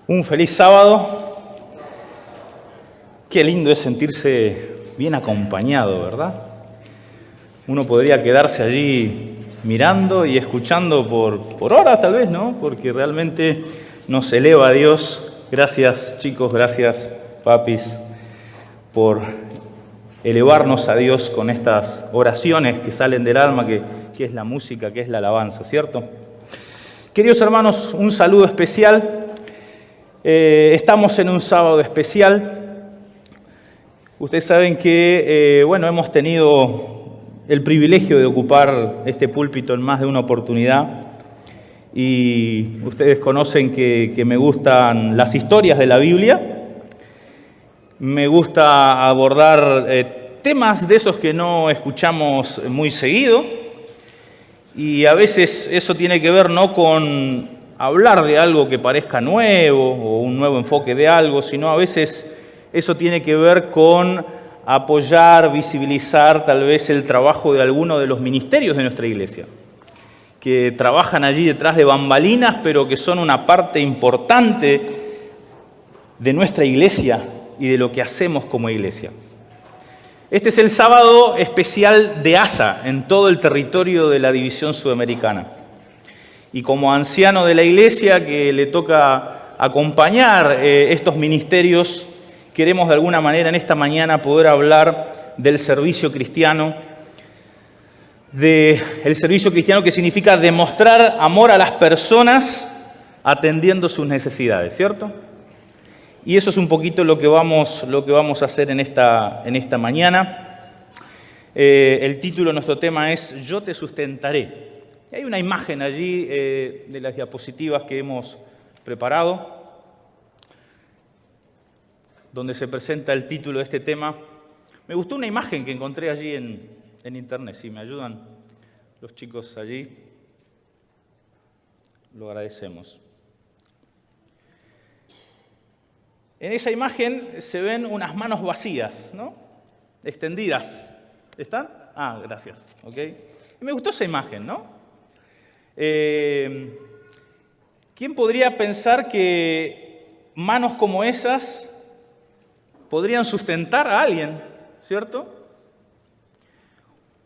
Un feliz sábado. Qué lindo es sentirse bien acompañado, ¿verdad? Uno podría quedarse allí mirando y escuchando por horas tal vez, ¿no? Porque realmente nos eleva a Dios. Gracias, chicos, gracias, papis, por elevarnos a Dios con estas oraciones que salen del alma, que es la música, que es la alabanza, ¿cierto? Queridos hermanos, un saludo especial. Estamos en un sábado especial. Ustedes saben que, hemos tenido el privilegio de ocupar este púlpito en más de una oportunidad. Y ustedes conocen que me gustan las historias de la Biblia. Me gusta abordar temas de esos que no escuchamos muy seguido. Y a veces eso tiene que ver no con hablar de algo que parezca nuevo o un nuevo enfoque de algo, sino a veces eso tiene que ver con apoyar, visibilizar tal vez el trabajo de alguno de los ministerios de nuestra iglesia, que trabajan allí detrás de bambalinas, pero que son una parte importante de nuestra iglesia y de lo que hacemos como iglesia. Este es el sábado especial de ASA en todo el territorio de la División Sudamericana. Y como anciano de la iglesia que le toca acompañar estos ministerios, queremos de alguna manera en esta mañana poder hablar del servicio cristiano, del servicio cristiano que significa demostrar amor a las personas atendiendo sus necesidades, ¿cierto? Y eso es un poquito lo que vamos a hacer en esta mañana. El título de nuestro tema es Yo te sustentaré. Hay una imagen allí de las diapositivas que hemos preparado, donde se presenta el título de este tema. Me gustó una imagen que encontré allí en internet. Si me ayudan los chicos allí, lo agradecemos. En esa imagen se ven unas manos vacías, ¿no? Extendidas. ¿Están? Ah, gracias. ¿Ok? Y me gustó esa imagen, ¿no? ¿Quién podría pensar que manos como esas podrían sustentar a alguien, ¿cierto?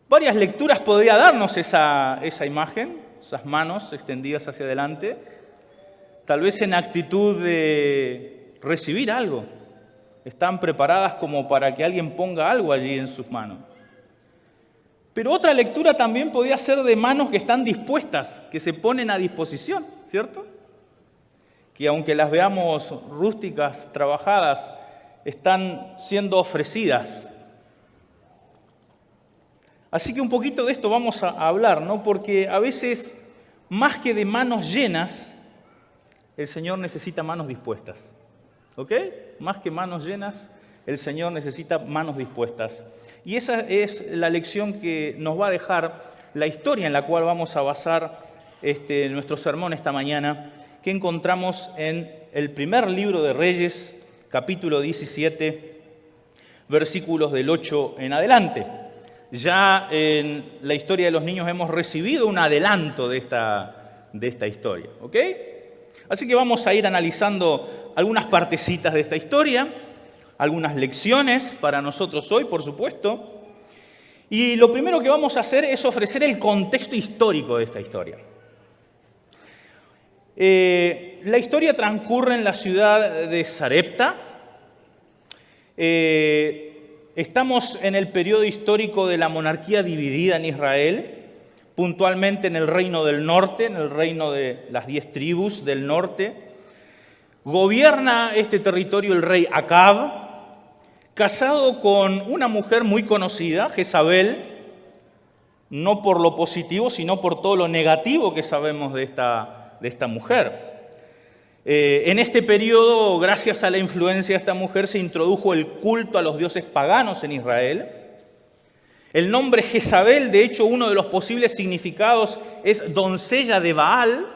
Varias lecturas podría darnos esa imagen, esas manos extendidas hacia adelante, tal vez en actitud de recibir algo. Están preparadas como para que alguien ponga algo allí en sus manos. Pero otra lectura también podría ser de manos que están dispuestas, que se ponen a disposición, ¿cierto? Que aunque las veamos rústicas, trabajadas, están siendo ofrecidas. Así que un poquito de esto vamos a hablar, ¿no? Porque a veces, más que de manos llenas, el Señor necesita manos dispuestas. ¿Ok? Más que manos llenas, el Señor necesita manos dispuestas. Y esa es la lección que nos va a dejar la historia en la cual vamos a basar nuestro sermón esta mañana, que encontramos en el primer libro de Reyes, capítulo 17, versículos del 8 en adelante. Ya en la historia de los niños hemos recibido un adelanto de esta historia. ¿Ok? Así que vamos a ir analizando algunas partecitas de esta historia, algunas lecciones para nosotros hoy, por supuesto. Y lo primero que vamos a hacer es ofrecer el contexto histórico de esta historia. La historia transcurre en la ciudad de Sarepta. Estamos en el periodo histórico de la monarquía dividida en Israel, puntualmente en el reino del norte, en el reino de las 10 tribus del norte. Gobierna este territorio el rey Acab, casado con una mujer muy conocida, Jezabel, no por lo positivo, sino por todo lo negativo que sabemos de esta mujer. En este periodo, gracias a la influencia de esta mujer, se introdujo el culto a los dioses paganos en Israel. El nombre Jezabel, de hecho, uno de los posibles significados es doncella de Baal.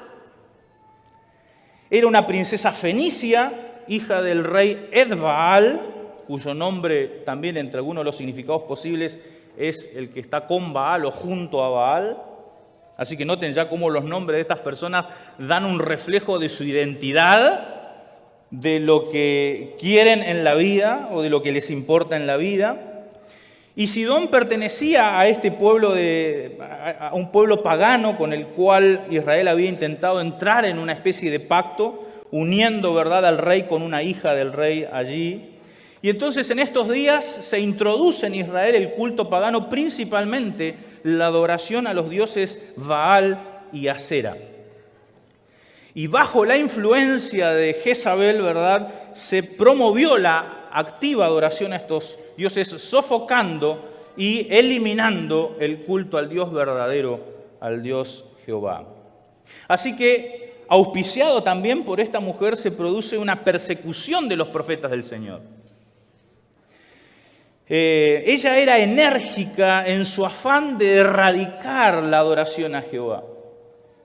Era una princesa fenicia, hija del rey Edbaal, cuyo nombre también entre algunos de los significados posibles es el que está con Baal o junto a Baal. Así que noten ya cómo los nombres de estas personas dan un reflejo de su identidad de lo que quieren en la vida o de lo que les importa en la vida. Y Sidón pertenecía a este pueblo, a un pueblo pagano con el cual Israel había intentado entrar en una especie de pacto, uniendo, ¿verdad?, al rey con una hija del rey allí. Y entonces en estos días se introduce en Israel el culto pagano, principalmente la adoración a los dioses Baal y Asera. Y bajo la influencia de Jezabel, ¿verdad?, se promovió la activa adoración a estos dioses, sofocando y eliminando el culto al Dios verdadero, al Dios Jehová. Así que, auspiciado también por esta mujer, se produce una persecución de los profetas del Señor. Ella era enérgica en su afán de erradicar la adoración a Jehová.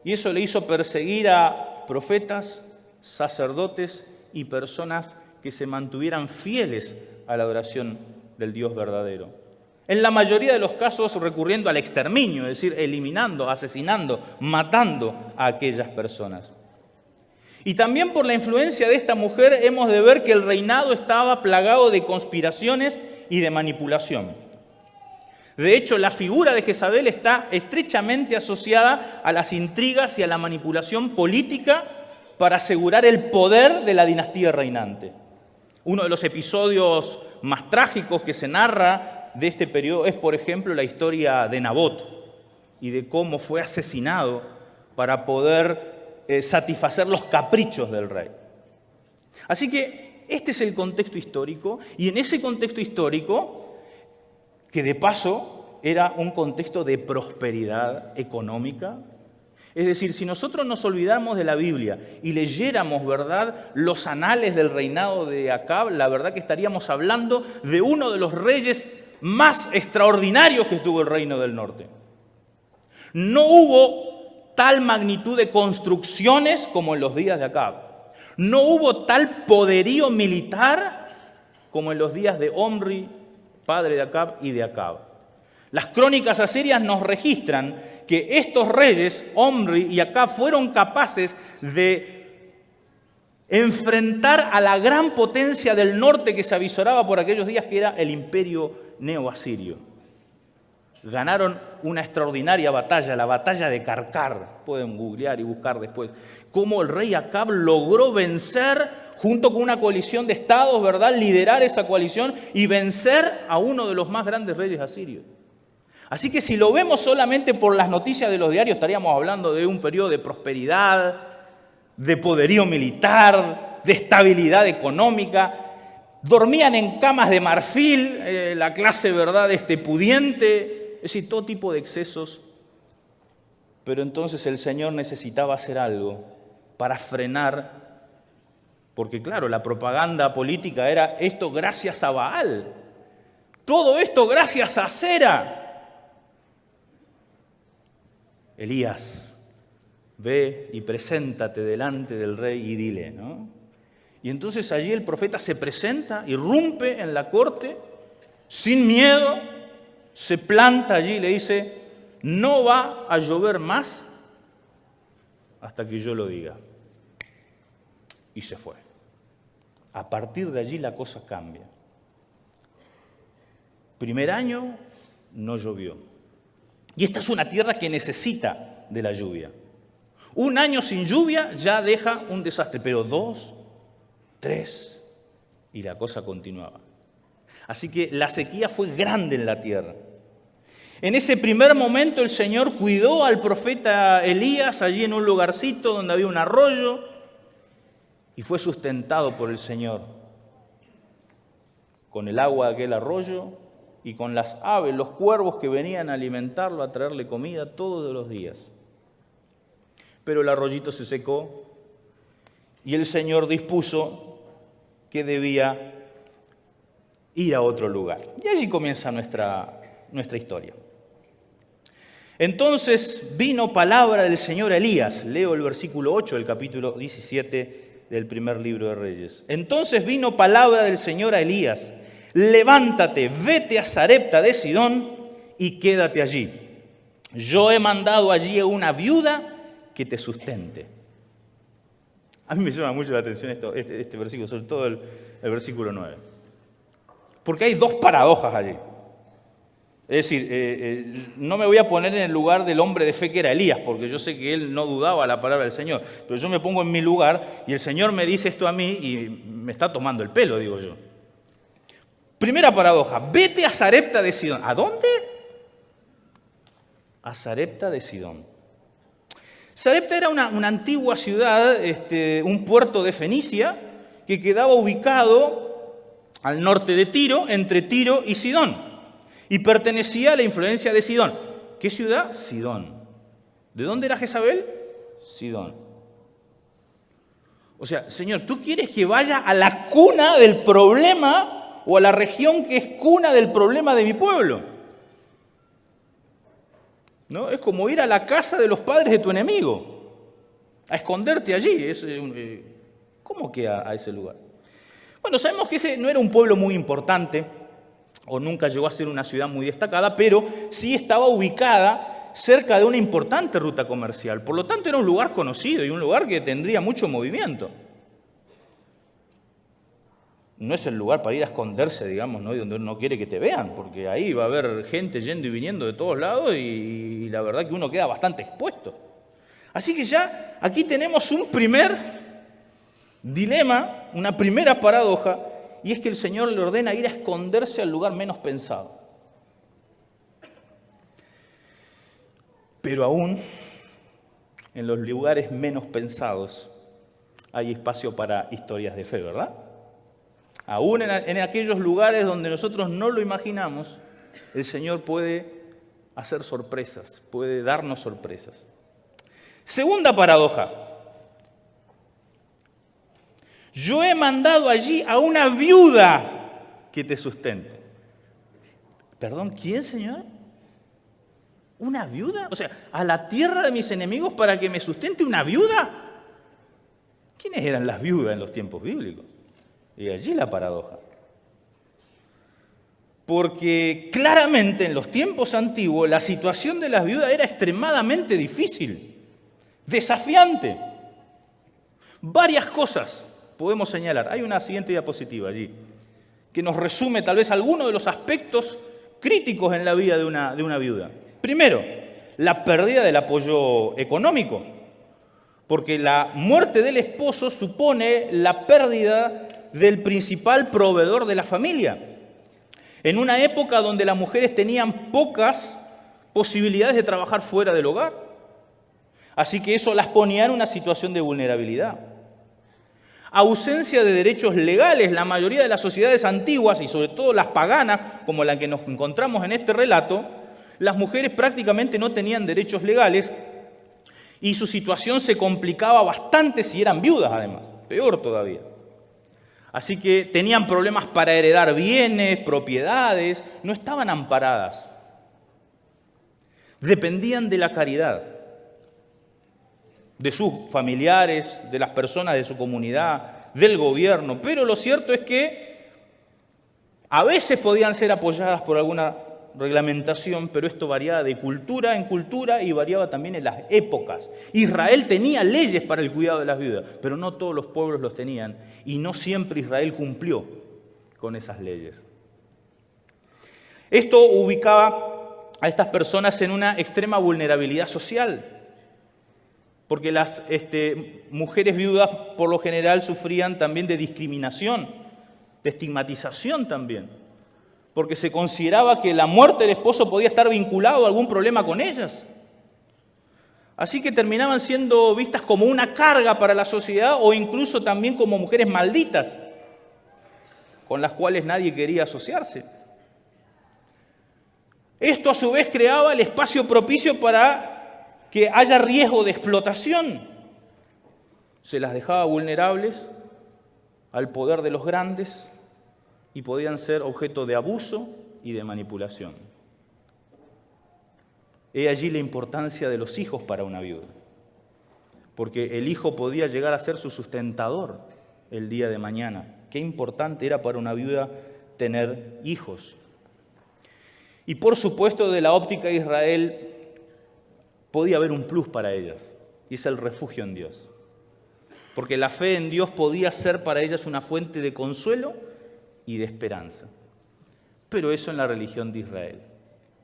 Y eso le hizo perseguir a profetas, sacerdotes y personas que se mantuvieran fieles a la adoración del Dios verdadero. En la mayoría de los casos recurriendo al exterminio, es decir, eliminando, asesinando, matando a aquellas personas. Y también por la influencia de esta mujer hemos de ver que el reinado estaba plagado de conspiraciones y de manipulación. De hecho, la figura de Jezabel está estrechamente asociada a las intrigas y a la manipulación política para asegurar el poder de la dinastía reinante. Uno de los episodios más trágicos que se narra de este periodo es, por ejemplo, la historia de Nabot y de cómo fue asesinado para poder satisfacer los caprichos del rey. Así que este es el contexto histórico, y en ese contexto histórico, que de paso era un contexto de prosperidad económica. Es decir, si nosotros nos olvidamos de la Biblia y leyéramos, ¿verdad?, los anales del reinado de Acab, la verdad que estaríamos hablando de uno de los reyes más extraordinarios que tuvo el reino del norte. No hubo tal magnitud de construcciones como en los días de Acab. No hubo tal poderío militar como en los días de Omri, padre de Acab, y de Acab. Las crónicas asirias nos registran que estos reyes, Omri y Acab, fueron capaces de enfrentar a la gran potencia del norte que se avisoraba por aquellos días, que era el imperio neoasirio. Ganaron una extraordinaria batalla, la batalla de Karkar. Pueden googlear y buscar después cómo el rey Acab logró vencer, junto con una coalición de estados, ¿verdad?, liderar esa coalición y vencer a uno de los más grandes reyes asirios. Así que si lo vemos solamente por las noticias de los diarios, estaríamos hablando de un periodo de prosperidad, de poderío militar, de estabilidad económica. Dormían en camas de marfil, la clase, ¿verdad?, pudiente, es decir, todo tipo de excesos. Pero entonces el Señor necesitaba hacer algo para frenar, porque claro, la propaganda política era esto gracias a Baal, todo esto gracias a Asera. Elías, ve y preséntate delante del rey y dile, ¿no? Y entonces allí el profeta se presenta, irrumpe en la corte, sin miedo, se planta allí y le dice, no va a llover más hasta que yo lo diga. Y se fue. A partir de allí la cosa cambia. Primer año no llovió. Y esta es una tierra que necesita de la lluvia. Un año sin lluvia ya deja un desastre, pero 2, 3, y la cosa continuaba. Así que la sequía fue grande en la tierra. En ese primer momento el Señor cuidó al profeta Elías allí en un lugarcito donde había un arroyo y fue sustentado por el Señor con el agua de aquel arroyo y con las aves, los cuervos que venían a alimentarlo, a traerle comida todos los días. Pero el arroyito se secó y el Señor dispuso que debía ir a otro lugar. Y allí comienza nuestra historia. Entonces vino palabra del Señor a Elías. Leo el versículo 8 del capítulo 17 del primer libro de Reyes. Entonces vino palabra del Señor a Elías. Levántate, vete a Sarepta de Sidón y quédate allí. Yo he mandado allí a una viuda que te sustente. A mí me llama mucho la atención este versículo, sobre todo el versículo 9. Porque hay dos paradojas allí. Es decir, no me voy a poner en el lugar del hombre de fe que era Elías, porque yo sé que él no dudaba la palabra del Señor, pero yo me pongo en mi lugar y el Señor me dice esto a mí y me está tomando el pelo, digo yo. Primera paradoja, vete a Sarepta de Sidón. ¿A dónde? A Sarepta de Sidón. Sarepta era una antigua ciudad, un puerto de Fenicia, que quedaba ubicado al norte de Tiro, entre Tiro y Sidón. Y pertenecía a la influencia de Sidón. ¿Qué ciudad? Sidón. ¿De dónde era Jezabel? Sidón. O sea, Señor, ¿tú quieres que vaya a la cuna del problema o a la región que es cuna del problema de mi pueblo? ¿No? Es como ir a la casa de los padres de tu enemigo, a esconderte allí. ¿Cómo que a ese lugar? Bueno, sabemos que ese no era un pueblo muy importante, o nunca llegó a ser una ciudad muy destacada, pero sí estaba ubicada cerca de una importante ruta comercial. Por lo tanto, era un lugar conocido y un lugar que tendría mucho movimiento. No es el lugar para ir a esconderse, digamos, ¿no? Y donde uno no quiere que te vean, porque ahí va a haber gente yendo y viniendo de todos lados y la verdad que uno queda bastante expuesto. Así que ya aquí tenemos un primer dilema, una primera paradoja, y es que el Señor le ordena ir a esconderse al lugar menos pensado. Pero aún en los lugares menos pensados hay espacio para historias de fe, ¿verdad? Aún en aquellos lugares donde nosotros no lo imaginamos, el Señor puede hacer sorpresas, puede darnos sorpresas. Segunda paradoja. Yo he mandado allí a una viuda que te sustente. ¿Perdón? ¿Quién, Señor? ¿Una viuda? O sea, ¿a la tierra de mis enemigos para que me sustente una viuda? ¿Quiénes eran las viudas en los tiempos bíblicos? Y allí la paradoja. Porque claramente en los tiempos antiguos la situación de las viudas era extremadamente difícil, desafiante. Varias cosas podemos señalar. Hay una siguiente diapositiva allí que nos resume tal vez algunos de los aspectos críticos en la vida de una viuda. Primero, la pérdida del apoyo económico, porque la muerte del esposo supone la pérdida del principal proveedor de la familia. En una época donde las mujeres tenían pocas posibilidades de trabajar fuera del hogar. Así que eso las ponía en una situación de vulnerabilidad. Ausencia de derechos legales. La mayoría de las sociedades antiguas, y sobre todo las paganas, como la que nos encontramos en este relato, las mujeres prácticamente no tenían derechos legales y su situación se complicaba bastante si eran viudas, además. Peor todavía. Así que tenían problemas para heredar bienes, propiedades, no estaban amparadas. Dependían de la caridad, de sus familiares, de las personas de su comunidad, del gobierno. Pero lo cierto es que a veces podían ser apoyadas por alguna reglamentación, pero esto variaba de cultura en cultura y variaba también en las épocas. Israel tenía leyes para el cuidado de las viudas, pero no todos los pueblos los tenían y no siempre Israel cumplió con esas leyes. Esto ubicaba a estas personas en una extrema vulnerabilidad social, porque las mujeres viudas por lo general sufrían también de discriminación, de estigmatización también, porque se consideraba que la muerte del esposo podía estar vinculado a algún problema con ellas. Así que terminaban siendo vistas como una carga para la sociedad o incluso también como mujeres malditas, con las cuales nadie quería asociarse. Esto a su vez creaba el espacio propicio para que haya riesgo de explotación. Se las dejaba vulnerables al poder de los grandes y podían ser objeto de abuso y de manipulación. He allí la importancia de los hijos para una viuda, porque el hijo podía llegar a ser su sustentador el día de mañana. Qué importante era para una viuda tener hijos. Y por supuesto, de la óptica de Israel, podía haber un plus para ellas, y es el refugio en Dios. porque la fe en Dios podía ser para ellas una fuente de consuelo y de esperanza. Pero eso en la religión de Israel.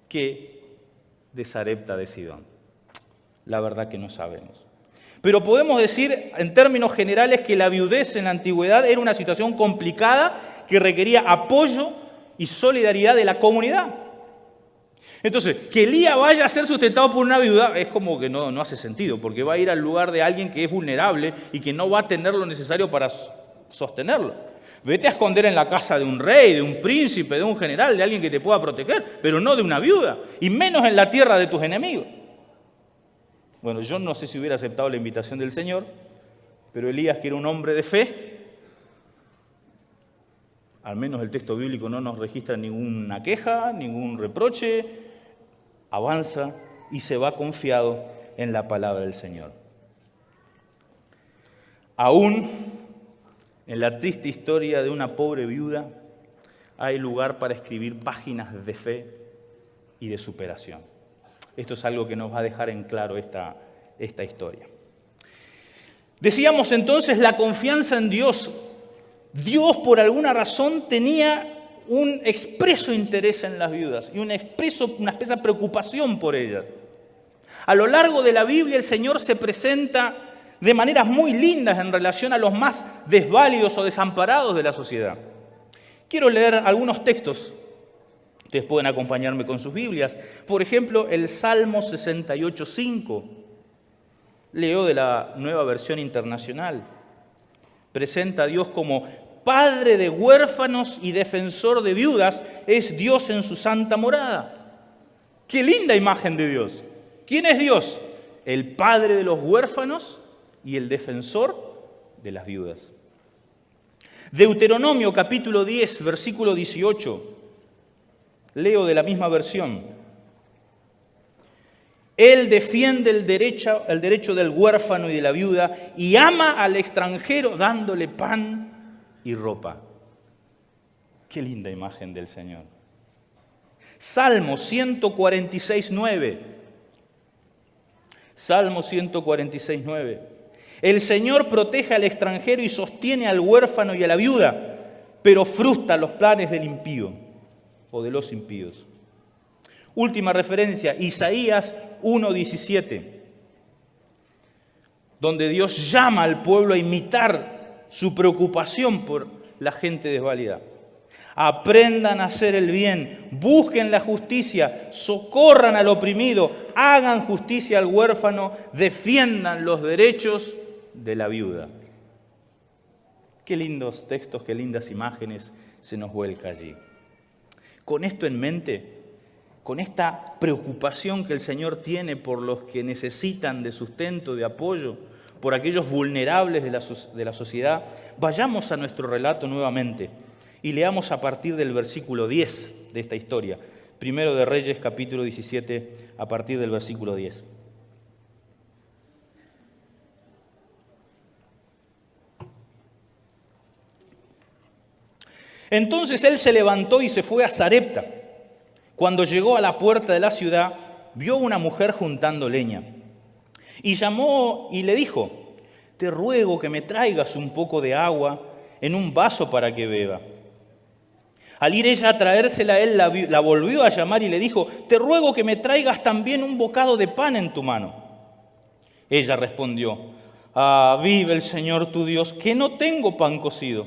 ¿Qué de Sarepta de Sidón? La verdad que no sabemos. Pero podemos decir en términos generales que la viudez en la antigüedad era una situación complicada que requería apoyo y solidaridad de la comunidad. Entonces, que Elías vaya a ser sustentado por una viuda es como que no hace sentido, porque va a ir al lugar de alguien que es vulnerable y que no va a tener lo necesario para sostenerlo. Vete a esconder en la casa de un rey, de un príncipe, de un general, de alguien que te pueda proteger, pero no de una viuda, y menos en la tierra de tus enemigos. Bueno, yo no sé si hubiera aceptado la invitación del Señor, pero Elías, que era un hombre de fe, al menos el texto bíblico no nos registra ninguna queja, ningún reproche, avanza y se va confiado en la palabra del Señor. Aún en la triste historia de una pobre viuda hay lugar para escribir páginas de fe y de superación. Esto es algo que nos va a dejar en claro esta historia. Decíamos entonces la confianza en Dios. Dios por alguna razón tenía un expreso interés en las viudas y una espesa preocupación por ellas. A lo largo de la Biblia el Señor se presenta de maneras muy lindas en relación a los más desválidos o desamparados de la sociedad. Quiero leer algunos textos. Ustedes pueden acompañarme con sus Biblias. Por ejemplo, el Salmo 68:5. Leo de la Nueva Versión Internacional. Presenta a Dios como Padre de huérfanos y defensor de viudas, es Dios en su santa morada. ¡Qué linda imagen de Dios! ¿Quién es Dios? El Padre de los huérfanos y el defensor de las viudas. Deuteronomio capítulo 10, versículo 18. Leo de la misma versión. Él defiende el derecho del huérfano y de la viuda y ama al extranjero dándole pan y ropa. Qué linda imagen del Señor. Salmo 146:9. Salmo 146:9. El Señor protege al extranjero y sostiene al huérfano y a la viuda, pero frustra los planes del impío o de los impíos. Última referencia, Isaías 1:17, donde Dios llama al pueblo a imitar su preocupación por la gente desvalida. Aprendan a hacer el bien, busquen la justicia, socorran al oprimido, hagan justicia al huérfano, defiendan los derechos de la viuda. Qué lindos textos, qué lindas imágenes se nos vuelca allí. Con esto en mente, con esta preocupación que el Señor tiene por los que necesitan de sustento, de apoyo, por aquellos vulnerables de la sociedad, vayamos a nuestro relato nuevamente y leamos a partir del versículo 10 de esta historia. Primero de Reyes, capítulo 17, a partir del versículo 10. Entonces él se levantó y se fue a Sarepta. Cuando llegó a la puerta de la ciudad, vio una mujer juntando leña. Y llamó y le dijo, te ruego que me traigas un poco de agua en un vaso para que beba. Al ir ella a traérsela, él la volvió a llamar y le dijo, te ruego que me traigas también un bocado de pan en tu mano. Ella respondió, vive el Señor tu Dios, que no tengo pan cocido,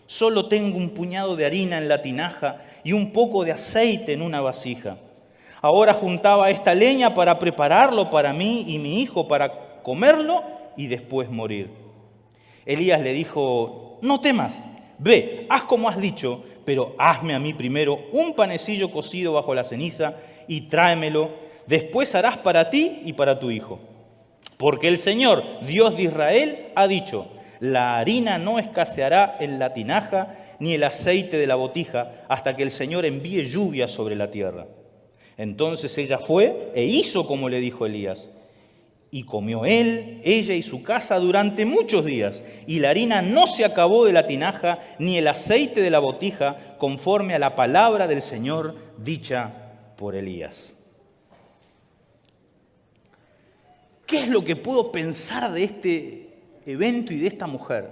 solo tengo un puñado de harina en la tinaja y un poco de aceite en una vasija. Ahora juntaba esta leña para prepararlo para mí y mi hijo, para comerlo y después morir. Elías le dijo, no temas, ve, haz como has dicho, pero hazme a mí primero un panecillo cocido bajo la ceniza y tráemelo, después harás para ti y para tu hijo. Porque el Señor, Dios de Israel, ha dicho, la harina no escaseará en la tinaja ni el aceite de la botija hasta que el Señor envíe lluvia sobre la tierra. Entonces ella fue e hizo como le dijo Elías. Y comió él, ella y su casa durante muchos días. Y la harina no se acabó de la tinaja, ni el aceite de la botija, conforme a la palabra del Señor dicha por Elías. ¿Qué es lo que puedo pensar de evento y de esta mujer,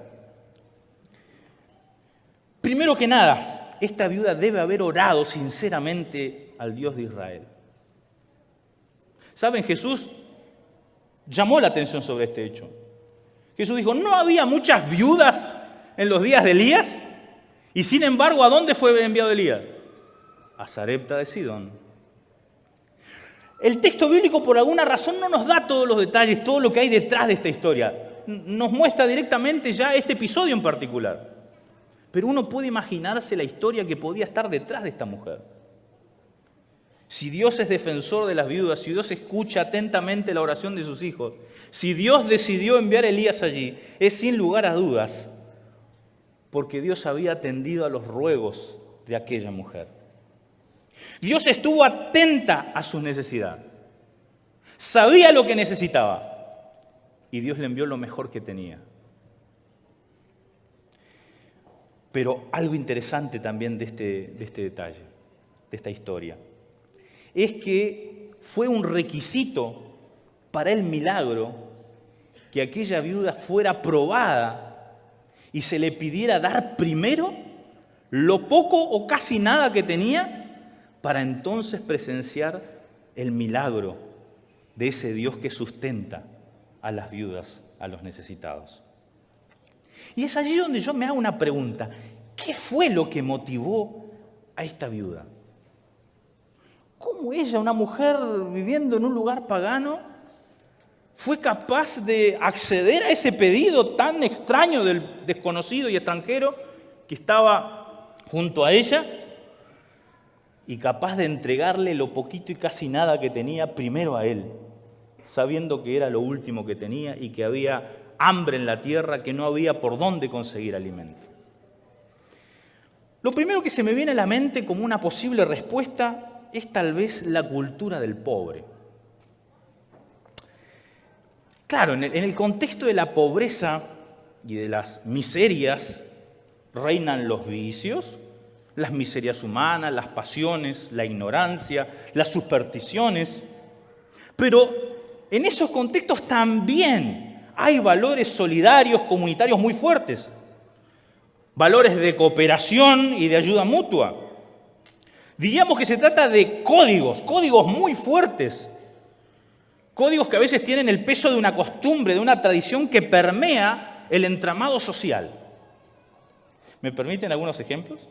primero que nada, esta viuda debe haber orado sinceramente al Dios de Israel. ¿Saben? Jesús llamó la atención sobre este hecho. Jesús dijo, ¿no había muchas viudas en los días de Elías? Y sin embargo, ¿a dónde fue enviado Elías? A Sarepta de Sidón. El texto bíblico por alguna razón no nos da todos los detalles, todo lo que hay detrás de esta historia. Nos muestra directamente ya este episodio en particular. Pero uno puede imaginarse la historia que podía estar detrás de esta mujer. Si Dios es defensor de las viudas, si Dios escucha atentamente la oración de sus hijos, si Dios decidió enviar a Elías allí, es sin lugar a dudas porque Dios había atendido a los ruegos de aquella mujer. Dios estuvo atenta a sus necesidades, sabía lo que necesitaba y Dios le envió lo mejor que tenía. Pero algo interesante también de este detalle, de esta historia, es que fue un requisito para el milagro que aquella viuda fuera probada y se le pidiera dar primero lo poco o casi nada que tenía para entonces presenciar el milagro de ese Dios que sustenta a las viudas, a los necesitados. Y es allí donde yo me hago una pregunta. ¿Qué fue lo que motivó a esta viuda? ¿Cómo ella, una mujer viviendo en un lugar pagano, fue capaz de acceder a ese pedido tan extraño del desconocido y extranjero que estaba junto a ella y capaz de entregarle lo poquito y casi nada que tenía primero a él, sabiendo que era lo último que tenía y que había hambre en la tierra, que no había por dónde conseguir alimento? Lo primero que se me viene a la mente como una posible respuesta es tal vez la cultura del pobre. Claro, en el contexto de la pobreza y de las miserias reinan los vicios, las miserias humanas, las pasiones, la ignorancia, las supersticiones. Pero en esos contextos también hay valores solidarios, comunitarios muy fuertes. Valores de cooperación y de ayuda mutua. Diríamos que se trata de códigos muy fuertes. Códigos que a veces tienen el peso de una costumbre, de una tradición que permea el entramado social. ¿Me permiten algunos ejemplos?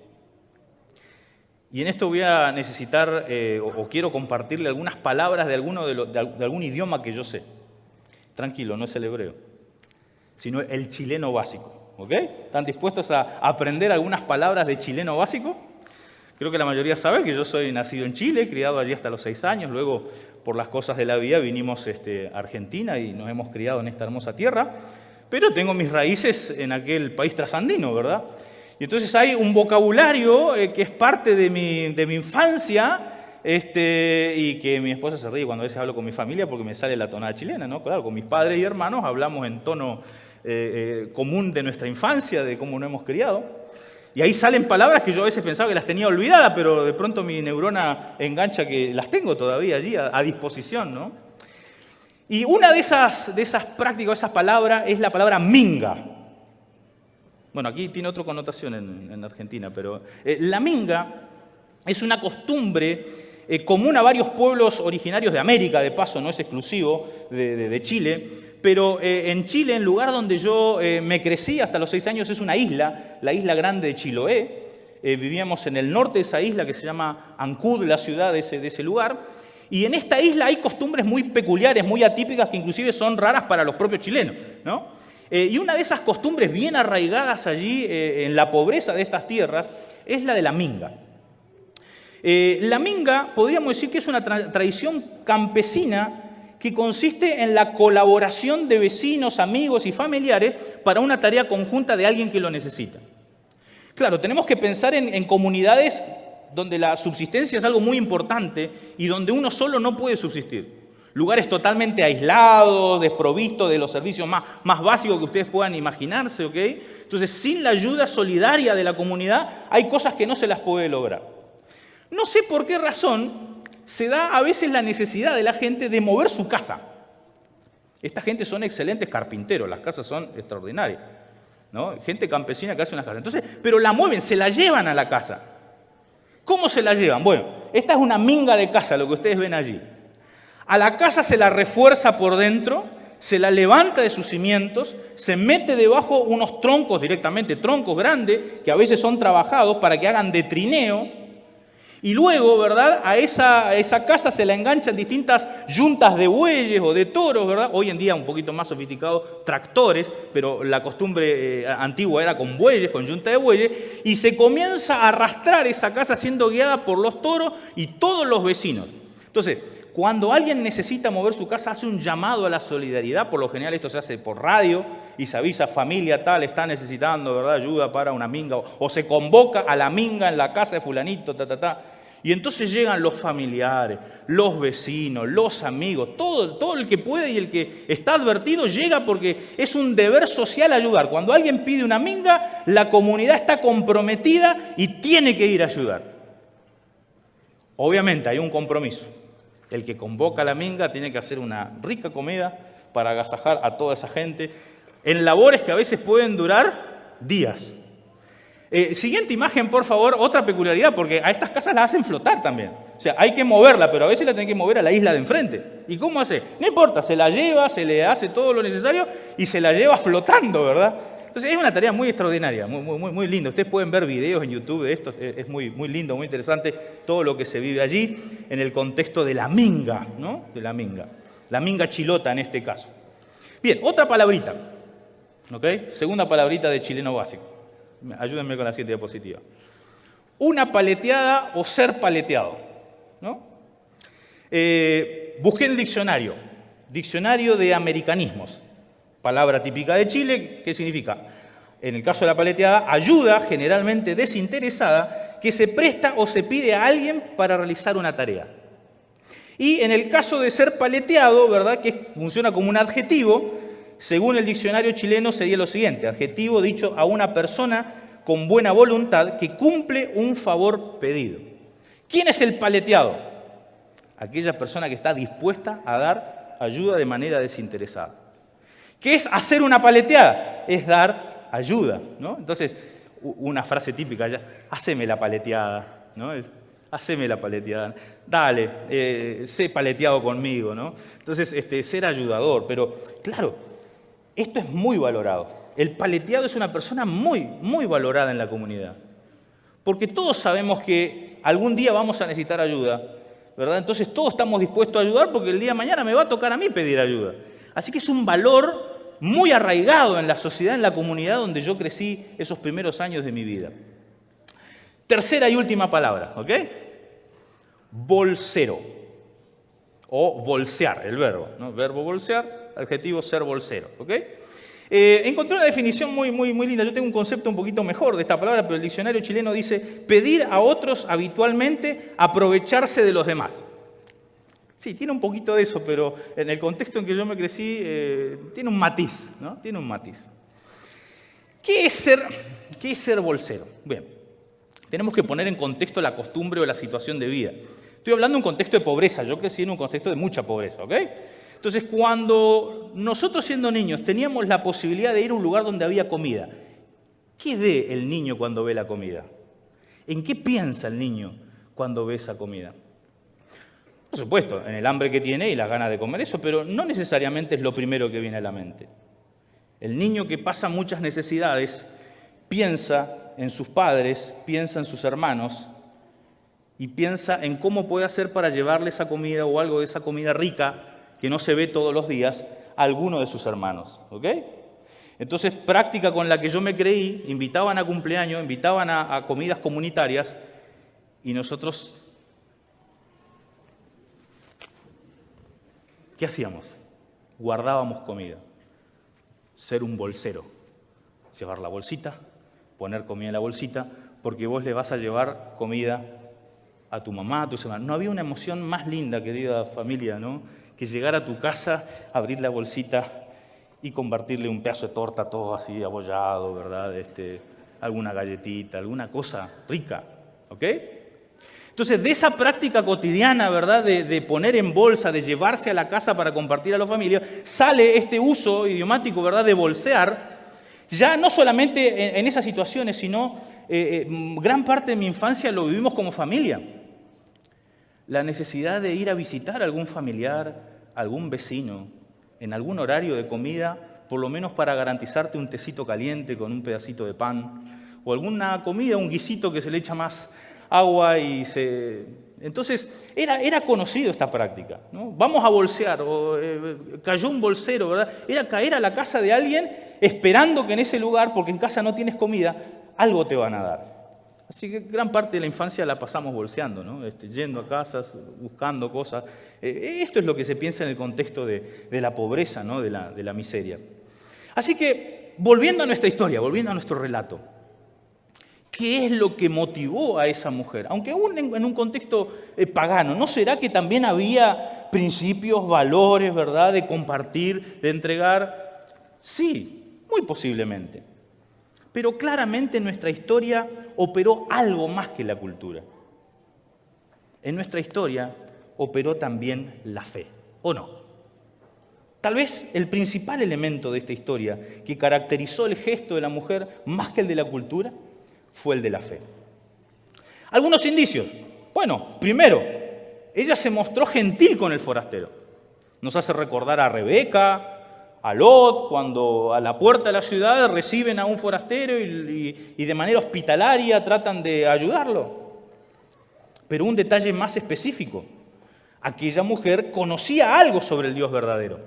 Y en esto voy a necesitar o quiero compartirle algunas palabras de algún idioma que yo sé. Tranquilo, no es el hebreo, sino el chileno básico. ¿Ok? ¿Están dispuestos a aprender algunas palabras de chileno básico? Creo que la mayoría sabe que yo soy nacido en Chile, criado allí hasta los 6 años, luego por las cosas de la vida vinimos a Argentina y nos hemos criado en esta hermosa tierra, pero tengo mis raíces en aquel país trasandino, ¿verdad? Y entonces hay un vocabulario que es parte de mi infancia y que mi esposa se ríe cuando a veces hablo con mi familia porque me sale la tonada chilena, ¿no? Claro, con mis padres y hermanos hablamos en tono común de nuestra infancia, de cómo nos hemos criado. Y ahí salen palabras que yo a veces pensaba que las tenía olvidadas, pero de pronto mi neurona engancha que las tengo todavía allí a disposición, ¿no? Y una de esas prácticas, esas palabras, es la palabra minga. Bueno, aquí tiene otra connotación en Argentina, pero la minga es una costumbre común a varios pueblos originarios de América, de paso, no es exclusivo de Chile, pero en Chile, el lugar donde yo me crecí hasta los 6 años, es una isla, la isla grande de Chiloé. Vivíamos en el norte de esa isla que se llama Ancud, la ciudad de ese lugar. Y en esta isla hay costumbres muy peculiares, muy atípicas, que inclusive son raras para los propios chilenos, ¿no? Y una de esas costumbres bien arraigadas allí en la pobreza de estas tierras es la de la minga. La minga podríamos decir que es una tradición campesina que consiste en la colaboración de vecinos, amigos y familiares para una tarea conjunta de alguien que lo necesita. Claro, tenemos que pensar en comunidades donde la subsistencia es algo muy importante y donde uno solo no puede subsistir. Lugares totalmente aislados, desprovistos de los servicios más básicos que ustedes puedan imaginarse, ¿ok? Entonces, sin la ayuda solidaria de la comunidad, hay cosas que no se las puede lograr. No sé por qué razón se da a veces la necesidad de la gente de mover su casa. Esta gente son excelentes carpinteros, las casas son extraordinarias, ¿no? Gente campesina que hace unas casas. Entonces, pero la mueven, se la llevan a la casa. ¿Cómo se la llevan? Bueno, esta es una minga de casa, lo que ustedes ven allí. A la casa se la refuerza por dentro, se la levanta de sus cimientos, se mete debajo unos troncos directamente, troncos grandes, que a veces son trabajados para que hagan de trineo. Y luego, ¿verdad?, a esa casa se la enganchan distintas yuntas de bueyes o de toros, ¿verdad? Hoy en día un poquito más sofisticado, tractores, pero la costumbre antigua era con bueyes, con yunta de bueyes, y se comienza a arrastrar esa casa siendo guiada por los toros y todos los vecinos. Entonces, cuando alguien necesita mover su casa, hace un llamado a la solidaridad. Por lo general esto se hace por radio y se avisa, familia tal está necesitando, ¿verdad?, ayuda para una minga. O se convoca a la minga en la casa de fulanito, Y entonces llegan los familiares, los vecinos, los amigos, todo el que puede y el que está advertido llega porque es un deber social ayudar. Cuando alguien pide una minga, la comunidad está comprometida y tiene que ir a ayudar. Obviamente hay un compromiso. El que convoca a la minga tiene que hacer una rica comida para agasajar a toda esa gente en labores que a veces pueden durar días. Siguiente imagen, por favor, otra peculiaridad, porque a estas casas las hacen flotar también. O sea, hay que moverla, pero a veces la tienen que mover a la isla de enfrente. ¿Y cómo hace? No importa, se la lleva, se le hace todo lo necesario y se la lleva flotando, ¿verdad? Entonces es una tarea muy extraordinaria, muy linda. Ustedes pueden ver videos en YouTube de esto, es muy lindo, muy interesante todo lo que se vive allí en el contexto de la minga, ¿no? De la minga chilota en este caso. Bien, otra palabrita, ¿ok? Segunda palabrita de chileno básico. Ayúdenme con la siguiente diapositiva. Una paleteada o ser paleteado, ¿no? Busqué en el diccionario de americanismos. Palabra típica de Chile, ¿qué significa? En el caso de la paleteada, ayuda generalmente desinteresada que se presta o se pide a alguien para realizar una tarea. Y en el caso de ser paleteado, ¿verdad?, que funciona como un adjetivo, según el diccionario chileno sería lo siguiente: adjetivo dicho a una persona con buena voluntad que cumple un favor pedido. ¿Quién es el paleteado? Aquella persona que está dispuesta a dar ayuda de manera desinteresada. ¿Qué es hacer una paleteada? Es dar ayuda, ¿no? Entonces, una frase típica ya, haceme la paleteada, ¿no? Haceme la paleteada, dale, sé paleteado conmigo, ¿no? Entonces, ser ayudador, pero claro, esto es muy valorado. El paleteado es una persona muy valorada en la comunidad, porque todos sabemos que algún día vamos a necesitar ayuda, ¿verdad? Entonces todos estamos dispuestos a ayudar porque el día de mañana me va a tocar a mí pedir ayuda. Así que es un valor muy arraigado en la sociedad, en la comunidad donde yo crecí esos primeros años de mi vida. Tercera y última palabra, ¿ok? Bolsero. O bolsear, el verbo, ¿no? Verbo bolsear, adjetivo ser bolsero, ¿ok? Encontré una definición muy linda. Yo tengo un concepto un poquito mejor de esta palabra, pero el diccionario chileno dice pedir a otros habitualmente aprovecharse de los demás. Sí, tiene un poquito de eso, pero en el contexto en que yo me crecí, tiene un matiz, ¿no? Tiene un matiz. ¿Qué es ser bolsero? Bien, tenemos que poner en contexto la costumbre o la situación de vida. Estoy hablando de un contexto de pobreza, yo crecí en un contexto de mucha pobreza, ¿ok? Entonces, cuando nosotros siendo niños teníamos la posibilidad de ir a un lugar donde había comida, ¿qué ve el niño cuando ve la comida? ¿En qué piensa el niño cuando ve esa comida? Por supuesto, en el hambre que tiene y las ganas de comer eso, pero no necesariamente es lo primero que viene a la mente. El niño que pasa muchas necesidades piensa en sus padres, piensa en sus hermanos y piensa en cómo puede hacer para llevarle esa comida o algo de esa comida rica que no se ve todos los días a alguno de sus hermanos, ¿ok? Entonces, práctica con la que yo me creí, invitaban a cumpleaños, invitaban a comidas comunitarias y nosotros, ¿qué hacíamos? Guardábamos comida. Ser un bolsero. Llevar la bolsita, poner comida en la bolsita, porque vos le vas a llevar comida a tu mamá, a tus hermanos. No había una emoción más linda, querida familia, ¿no?, que llegar a tu casa, abrir la bolsita y compartirle un pedazo de torta todo así abollado, ¿verdad? Alguna galletita, alguna cosa rica, ¿ok? Entonces, de esa práctica cotidiana, ¿verdad?, de poner en bolsa, de llevarse a la casa para compartir a la familia, sale este uso idiomático, ¿verdad?, de bolsear, ya no solamente en esas situaciones, sino gran parte de mi infancia lo vivimos como familia. La necesidad de ir a visitar a algún familiar, algún vecino, en algún horario de comida, por lo menos para garantizarte un tecito caliente con un pedacito de pan, o alguna comida, un guisito que se le echa más agua y se... Entonces, era conocido esta práctica, ¿no? Vamos a bolsear, o cayó un bolsero, ¿verdad? Era caer a la casa de alguien esperando que en ese lugar, porque en casa no tienes comida, algo te van a dar. Así que gran parte de la infancia la pasamos bolseando, ¿no? Yendo a casas, buscando cosas. Esto es lo que se piensa en el contexto de la pobreza, ¿no? de la miseria. Así que, volviendo a nuestra historia, volviendo a nuestro relato, ¿qué es lo que motivó a esa mujer? Aunque aún en un contexto pagano, ¿no será que también había principios, valores, ¿verdad?, de compartir, de entregar? Sí, muy posiblemente. Pero claramente en nuestra historia operó algo más que la cultura. En nuestra historia operó también la fe, ¿o no? Tal vez el principal elemento de esta historia que caracterizó el gesto de la mujer, más que el de la cultura, fue el de la fe. Algunos indicios. Bueno, primero, ella se mostró gentil con el forastero. Nos hace recordar a Rebeca, a Lot, cuando a la puerta de la ciudad reciben a un forastero y de manera hospitalaria tratan de ayudarlo. Pero un detalle más específico, aquella mujer conocía algo sobre el Dios verdadero.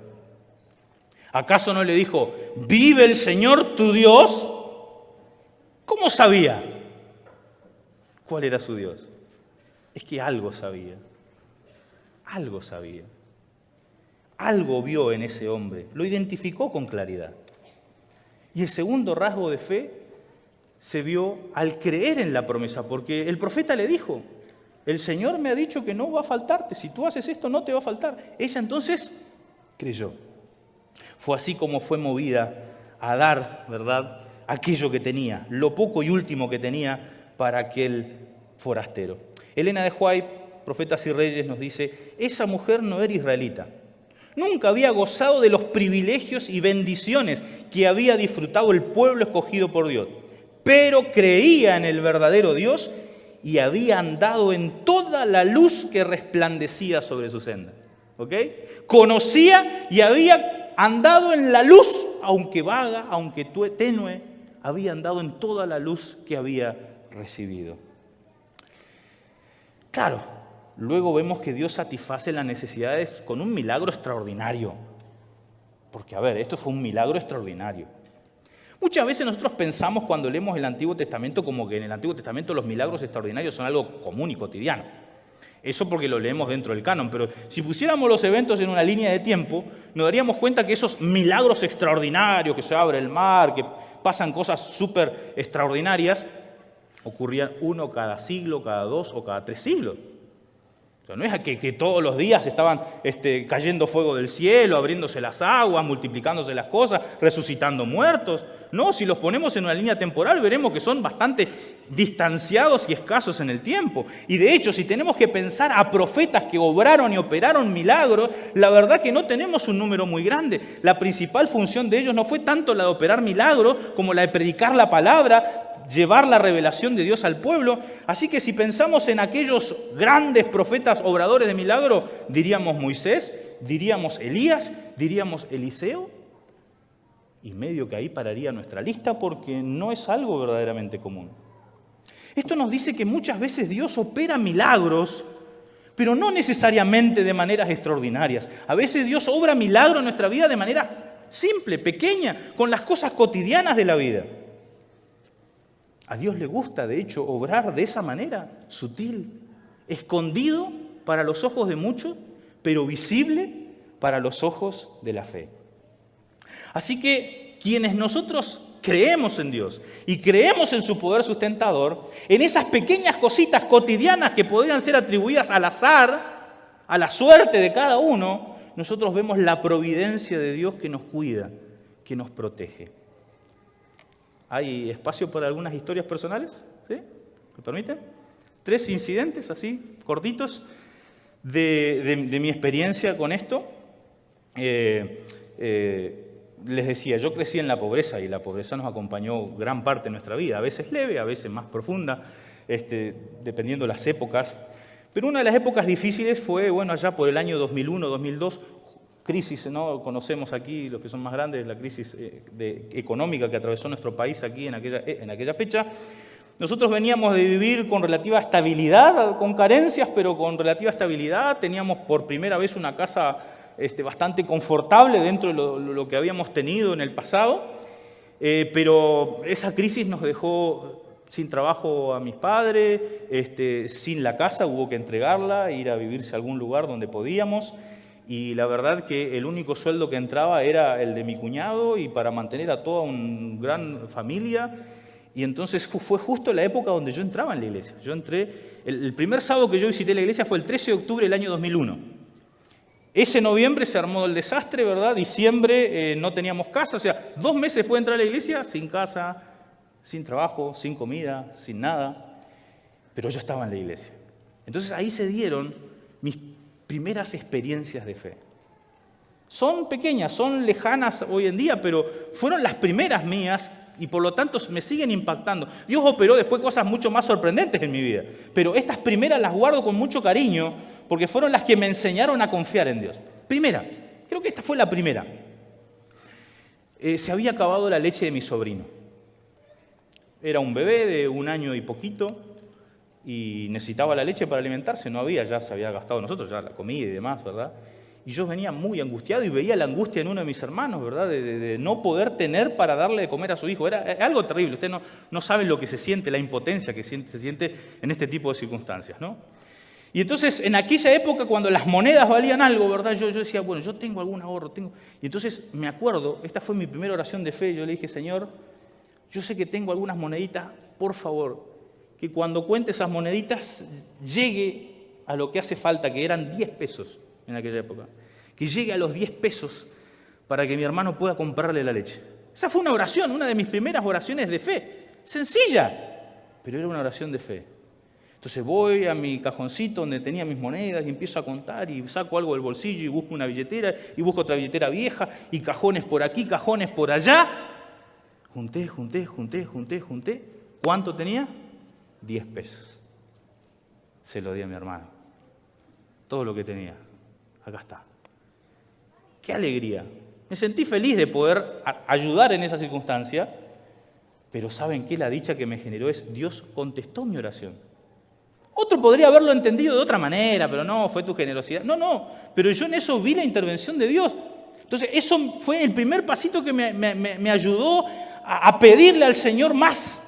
¿Acaso no le dijo, vive el Señor tu Dios? ¿Cómo sabía cuál era su Dios? Es que algo sabía, algo sabía. Algo vio en ese hombre, lo identificó con claridad. Y el segundo rasgo de fe se vio al creer en la promesa, porque el profeta le dijo, el Señor me ha dicho que no va a faltarte, si tú haces esto no te va a faltar. Ella entonces creyó. Fue así como fue movida a dar, ¿verdad?, aquello que tenía, lo poco y último que tenía para aquel forastero. Elena de White, Profetas y Reyes, nos dice, esa mujer no era israelita. Nunca había gozado de los privilegios y bendiciones que había disfrutado el pueblo escogido por Dios, pero creía en el verdadero Dios y había andado en toda la luz que resplandecía sobre su senda. ¿Ok? Conocía y había andado en la luz, aunque vaga, aunque tenue, había andado en toda la luz que había recibido. Claro. Luego vemos que Dios satisface las necesidades con un milagro extraordinario. Porque, a ver, esto fue un milagro extraordinario. Muchas veces nosotros pensamos cuando leemos el Antiguo Testamento como que en el Antiguo Testamento los milagros extraordinarios son algo común y cotidiano. Eso porque lo leemos dentro del canon, pero si pusiéramos los eventos en una línea de tiempo, nos daríamos cuenta que esos milagros extraordinarios, que se abre el mar, que pasan cosas súper extraordinarias, ocurrían uno cada siglo, cada 2 o cada 3 siglos. O sea, no es que todos los días estaban cayendo fuego del cielo, abriéndose las aguas, multiplicándose las cosas, resucitando muertos. No, si los ponemos en una línea temporal veremos que son bastante distanciados y escasos en el tiempo. Y de hecho, si tenemos que pensar a profetas que obraron y operaron milagros, la verdad que no tenemos un número muy grande. La principal función de ellos no fue tanto la de operar milagros como la de predicar la palabra, llevar la revelación de Dios al pueblo. Así que si pensamos en aquellos grandes profetas obradores de milagro, diríamos Moisés, diríamos Elías, diríamos Eliseo, y medio que ahí pararía nuestra lista porque no es algo verdaderamente común. Esto nos dice que muchas veces Dios opera milagros, pero no necesariamente de maneras extraordinarias. A veces Dios obra milagros en nuestra vida de manera simple, pequeña, con las cosas cotidianas de la vida. A Dios le gusta, de hecho, obrar de esa manera, sutil, escondido para los ojos de muchos, pero visible para los ojos de la fe. Así que quienes nosotros creemos en Dios y creemos en su poder sustentador, en esas pequeñas cositas cotidianas que podrían ser atribuidas al azar, a la suerte de cada uno, nosotros vemos la providencia de Dios que nos cuida, que nos protege. ¿Hay espacio para algunas historias personales? ¿Sí? ¿Me permiten? 3 incidentes así, cortitos, de mi experiencia con esto. Les decía, yo crecí en la pobreza y la pobreza nos acompañó gran parte de nuestra vida, a veces leve, a veces más profunda, dependiendo de las épocas. Pero una de las épocas difíciles fue, allá por el año 2001, 2002, crisis, ¿no? Conocemos aquí, los que son más grandes, la crisis económica que atravesó nuestro país aquí en aquella fecha. Nosotros veníamos de vivir con relativa estabilidad, con carencias, pero con relativa estabilidad. Teníamos por primera vez una casa bastante confortable dentro de lo que habíamos tenido en el pasado, pero esa crisis nos dejó sin trabajo a mis padres, sin la casa, hubo que entregarla, ir a vivirse a algún lugar donde podíamos, y la verdad que el único sueldo que entraba era el de mi cuñado y para mantener a toda una gran familia. Y entonces fue justo la época donde yo entraba en la iglesia. Yo entré, el primer sábado que yo visité la iglesia fue el 13 de octubre del año 2001. Ese noviembre se armó el desastre, ¿verdad? Diciembre no teníamos casa, o sea, 2 meses después de entrar a la iglesia, sin casa, sin trabajo, sin comida, sin nada. Pero yo estaba en la iglesia. Entonces ahí se dieron mis primeras experiencias de fe. Son pequeñas, son lejanas hoy en día, pero fueron las primeras mías y por lo tanto me siguen impactando. Dios operó después cosas mucho más sorprendentes en mi vida, pero estas primeras las guardo con mucho cariño porque fueron las que me enseñaron a confiar en Dios. Primera, creo que esta fue la primera. Se había acabado la leche de mi sobrino. Era un bebé de 1 año y poquito y necesitaba la leche para alimentarse, no había, ya se había gastado nosotros, ya la comida y demás, ¿verdad? Y yo venía muy angustiado y veía la angustia en uno de mis hermanos, ¿verdad? De no poder tener para darle de comer a su hijo. Era algo terrible. Ustedes no saben lo que se siente, la impotencia que se siente en este tipo de circunstancias, ¿no? Y entonces, en aquella época, cuando las monedas valían algo, ¿verdad? Yo decía, bueno, yo tengo algún ahorro, tengo. Y entonces me acuerdo, esta fue mi primera oración de fe, yo le dije, Señor, yo sé que tengo algunas moneditas, por favor, que cuando cuente esas moneditas llegue a lo que hace falta, que eran 10 pesos. En aquella época, que llegue a los 10 pesos para que mi hermano pueda comprarle la leche. Esa fue una oración, una de mis primeras oraciones de fe, sencilla, pero era una oración de fe. Entonces voy a mi cajoncito donde tenía mis monedas y empiezo a contar y saco algo del bolsillo y busco una billetera y busco otra billetera vieja y cajones por aquí, cajones por allá. Junté. ¿Cuánto tenía? 10 pesos. Se lo di a mi hermano. Todo lo que tenía. Acá está. ¡Qué alegría! Me sentí feliz de poder ayudar en esa circunstancia, pero ¿saben qué? La dicha que me generó es Dios contestó mi oración. Otro podría haberlo entendido de otra manera, pero no, fue tu generosidad. No, pero yo en eso vi la intervención de Dios. Entonces, eso fue el primer pasito que me ayudó a pedirle al Señor más.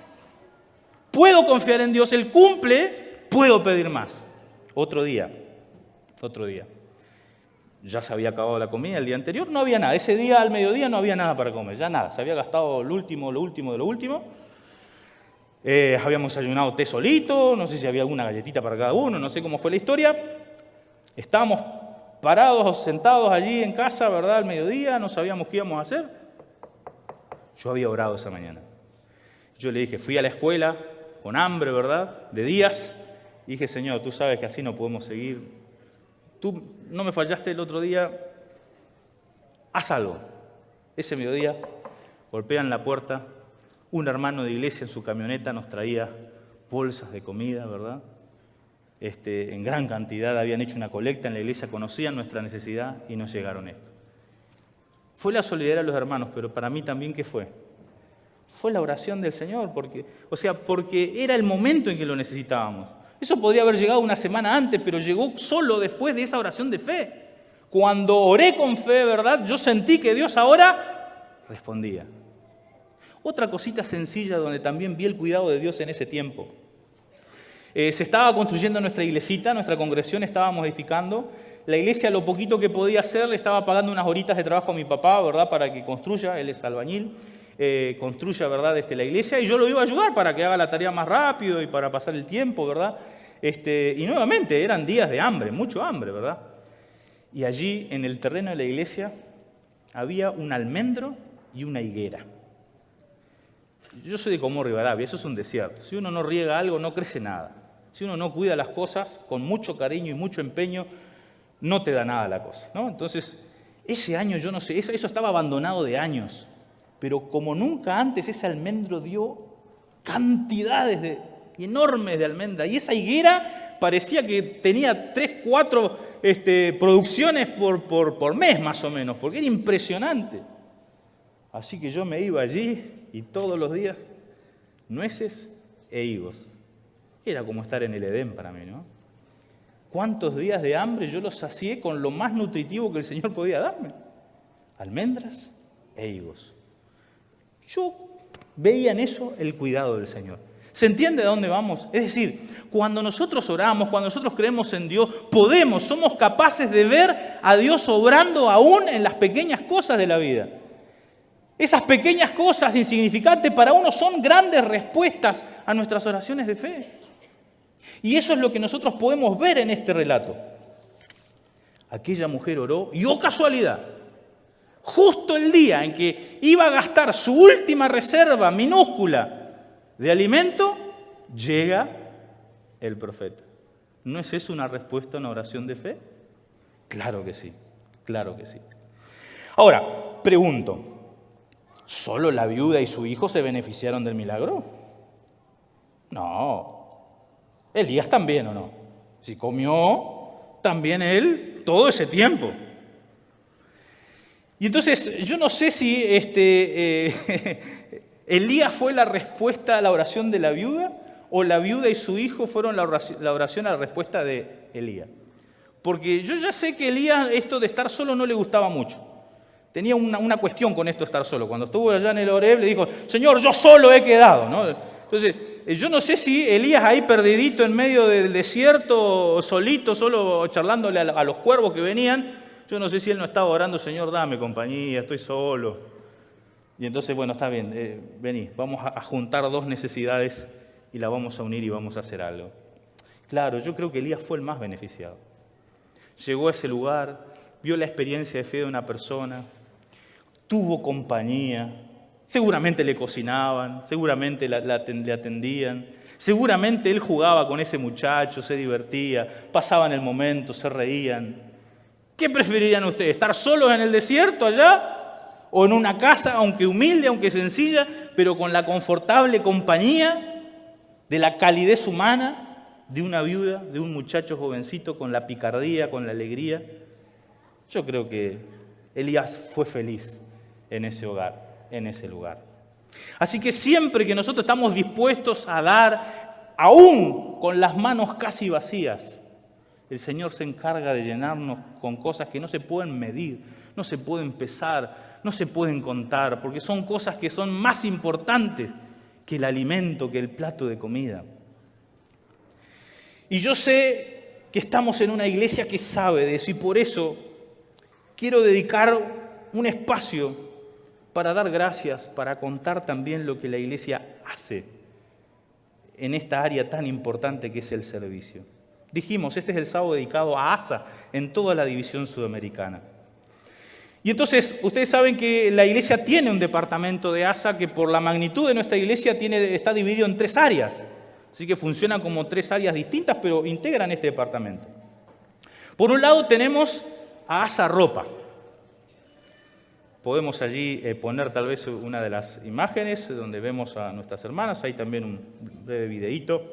Puedo confiar en Dios, Él cumple, puedo pedir más. Otro día. Ya se había acabado la comida el día anterior, no había nada. Ese día al mediodía no había nada para comer, ya nada. Se había gastado lo último de lo último. Habíamos desayunado té solito, no sé si había alguna galletita para cada uno, no sé cómo fue la historia. Estábamos parados, sentados allí en casa, ¿verdad? Al mediodía, no sabíamos qué íbamos a hacer. Yo había orado esa mañana. Yo le dije, fui a la escuela con hambre, ¿verdad? De días. Y dije, Señor, tú sabes que así no podemos seguir. Tú no me fallaste el otro día, haz algo. Ese mediodía golpean la puerta, un hermano de iglesia en su camioneta nos traía bolsas de comida, ¿verdad? En gran cantidad, habían hecho una colecta en la iglesia, conocían nuestra necesidad y nos llegaron esto. Fue la solidaridad de los hermanos, pero para mí también, ¿qué fue? Fue la oración del Señor, porque era el momento en que lo necesitábamos. Eso podría haber llegado una semana antes, pero llegó solo después de esa oración de fe. Cuando oré con fe, ¿verdad? Yo sentí que Dios ahora respondía. Otra cosita sencilla donde también vi el cuidado de Dios en ese tiempo. Se estaba construyendo nuestra iglesita, nuestra congregación, estábamos edificando. La iglesia, lo poquito que podía hacer, le estaba pagando unas horitas de trabajo a mi papá, ¿verdad? Para que construya, él es albañil. Construya, ¿verdad? La iglesia, y yo lo iba a ayudar para que haga la tarea más rápido y para pasar el tiempo, ¿verdad? Y nuevamente eran días de hambre, mucho hambre, ¿verdad? Y allí en el terreno de la iglesia había un almendro y una higuera. Yo soy de Comodoro Rivadavia, eso es un desierto. Si uno no riega algo, no crece nada. Si uno no cuida las cosas con mucho cariño y mucho empeño, no te da nada la cosa, ¿no? Entonces, ese año, yo no sé, eso estaba abandonado de años, pero como nunca antes ese almendro dio cantidades enormes de almendra, y esa higuera parecía que tenía 3, 4 producciones por mes más o menos, porque era impresionante. Así que yo me iba allí y todos los días nueces e higos. Era como estar en el Edén para mí, ¿no? ¿Cuántos días de hambre yo los sacié con lo más nutritivo que el Señor podía darme? Almendras e higos. Yo veía en eso el cuidado del Señor. ¿Se entiende de dónde vamos? Es decir, cuando nosotros oramos, cuando nosotros creemos en Dios, somos capaces de ver a Dios obrando aún en las pequeñas cosas de la vida. Esas pequeñas cosas insignificantes para uno son grandes respuestas a nuestras oraciones de fe. Y eso es lo que nosotros podemos ver en este relato. Aquella mujer oró y, ¡oh casualidad!, justo el día en que iba a gastar su última reserva minúscula de alimento, llega el profeta. ¿No es eso una respuesta a una oración de fe? Claro que sí, claro que sí. Ahora, pregunto, ¿solo la viuda y su hijo se beneficiaron del milagro? No. Elías también, ¿o no? Si comió, también él, todo ese tiempo. Y entonces, yo no sé si Elías fue la respuesta a la oración de la viuda, o la viuda y su hijo fueron la oración a la respuesta de Elías. Porque yo ya sé que Elías esto de estar solo no le gustaba mucho. Tenía una cuestión con esto de estar solo. Cuando estuvo allá en el Horeb le dijo, Señor, yo solo he quedado, ¿no? Entonces, yo no sé si Elías ahí perdidito en medio del desierto, solito, solo charlándole a los cuervos que venían, yo no sé si él no estaba orando, Señor, dame compañía, estoy solo. Y entonces, bueno, está bien, vení, vamos a juntar 2 necesidades y las vamos a unir y vamos a hacer algo. Claro, yo creo que Elías fue el más beneficiado. Llegó a ese lugar, vio la experiencia de fe de una persona, tuvo compañía, seguramente le cocinaban, seguramente le atendían, seguramente él jugaba con ese muchacho, se divertía, pasaban el momento, se reían. ¿Qué preferirían ustedes? ¿Estar solos en el desierto allá? ¿O en una casa, aunque humilde, aunque sencilla, pero con la confortable compañía de la calidez humana de una viuda, de un muchacho jovencito, con la picardía, con la alegría? Yo creo que Elías fue feliz en ese hogar, en ese lugar. Así que siempre que nosotros estamos dispuestos a dar, aún con las manos casi vacías, el Señor se encarga de llenarnos con cosas que no se pueden medir, no se pueden pesar, no se pueden contar, porque son cosas que son más importantes que el alimento, que el plato de comida. Y yo sé que estamos en una iglesia que sabe de eso, y por eso quiero dedicar un espacio para dar gracias, para contar también lo que la iglesia hace en esta área tan importante que es el servicio. Dijimos, este es el sábado dedicado a ASA en toda la división sudamericana. Y entonces, ustedes saben que la iglesia tiene un departamento de ASA que por la magnitud de nuestra iglesia está dividido en 3 áreas. Así que funcionan como 3 áreas distintas, pero integran este departamento. Por un lado tenemos a ASA Ropa. Podemos allí poner tal vez una de las imágenes donde vemos a nuestras hermanas. Hay también un breve videíto.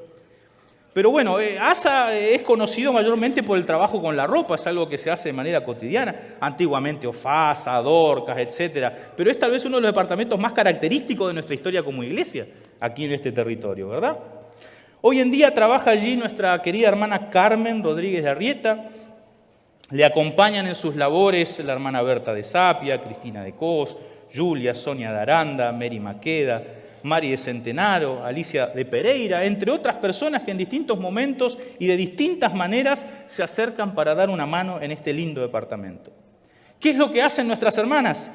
Pero bueno, ASA es conocido mayormente por el trabajo con la ropa, es algo que se hace de manera cotidiana. Antiguamente Ofasa, Dorcas, etc. Pero es tal vez uno de los departamentos más característicos de nuestra historia como iglesia, aquí en este territorio, ¿verdad? Hoy en día trabaja allí nuestra querida hermana Carmen Rodríguez de Arrieta. Le acompañan en sus labores la hermana Berta de Sapia, Cristina de Cos, Julia, Sonia de Aranda, Mary Maqueda, Mari de Centenaro, Alicia de Pereira, entre otras personas que en distintos momentos y de distintas maneras se acercan para dar una mano en este lindo departamento. ¿Qué es lo que hacen nuestras hermanas?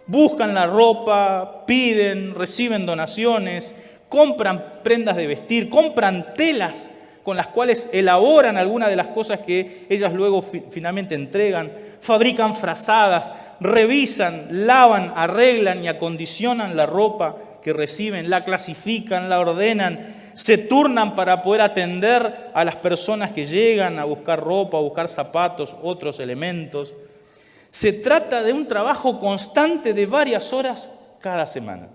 Buscan la ropa, piden, reciben donaciones, compran prendas de vestir, compran telas con las cuales elaboran algunas de las cosas que ellas luego finalmente entregan, fabrican frazadas, revisan, lavan, arreglan y acondicionan la ropa que reciben, la clasifican, la ordenan, se turnan para poder atender a las personas que llegan a buscar ropa, a buscar zapatos, otros elementos. Se trata de un trabajo constante de varias horas cada semana.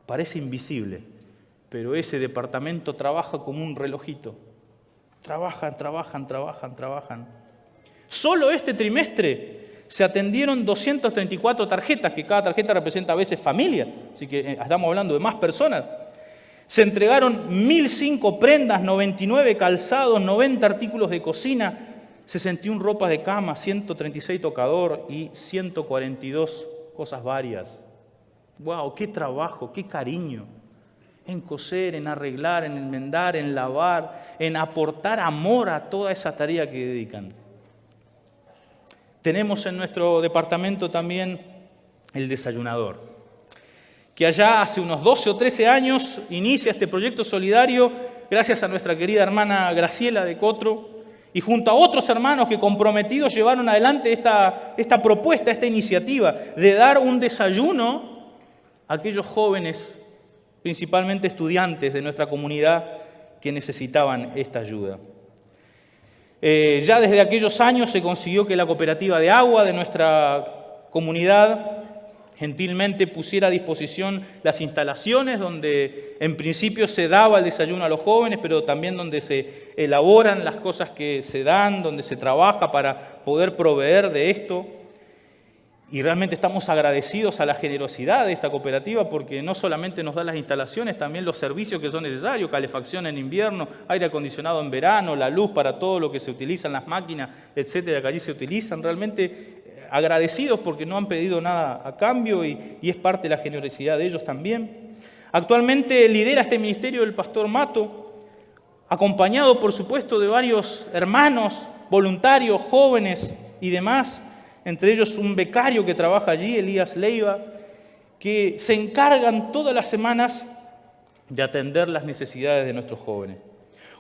Parece invisible, pero ese departamento trabaja como un relojito. Trabajan. Solo este trimestre se atendieron 234 tarjetas, que cada tarjeta representa a veces familia, así que estamos hablando de más personas. Se entregaron 1.005 prendas, 99 calzados, 90 artículos de cocina, 61 ropas de cama, 136 tocador y 142 cosas varias. ¡Wow! ¡Qué trabajo! ¡Qué cariño! En coser, en arreglar, en enmendar, en lavar, en aportar amor a toda esa tarea que dedican. Tenemos en nuestro departamento también el desayunador, que allá hace unos 12 o 13 años inicia este proyecto solidario gracias a nuestra querida hermana Graciela de Cotro y junto a otros hermanos que comprometidos llevaron adelante esta propuesta, esta iniciativa de dar un desayuno a aquellos jóvenes, principalmente estudiantes de nuestra comunidad que necesitaban esta ayuda. Ya desde aquellos años se consiguió que la cooperativa de agua de nuestra comunidad gentilmente pusiera a disposición las instalaciones donde en principio se daba el desayuno a los jóvenes, pero también donde se elaboran las cosas que se dan, donde se trabaja para poder proveer de esto. Y realmente estamos agradecidos a la generosidad de esta cooperativa porque no solamente nos da las instalaciones, también los servicios que son necesarios, calefacción en invierno, aire acondicionado en verano, la luz para todo lo que se utiliza en las máquinas, etcétera, que allí se utilizan. Realmente agradecidos porque no han pedido nada a cambio y es parte de la generosidad de ellos también. Actualmente lidera este ministerio el pastor Mato, acompañado por supuesto de varios hermanos, voluntarios, jóvenes y demás, entre ellos un becario que trabaja allí, Elías Leiva, que se encargan todas las semanas de atender las necesidades de nuestros jóvenes.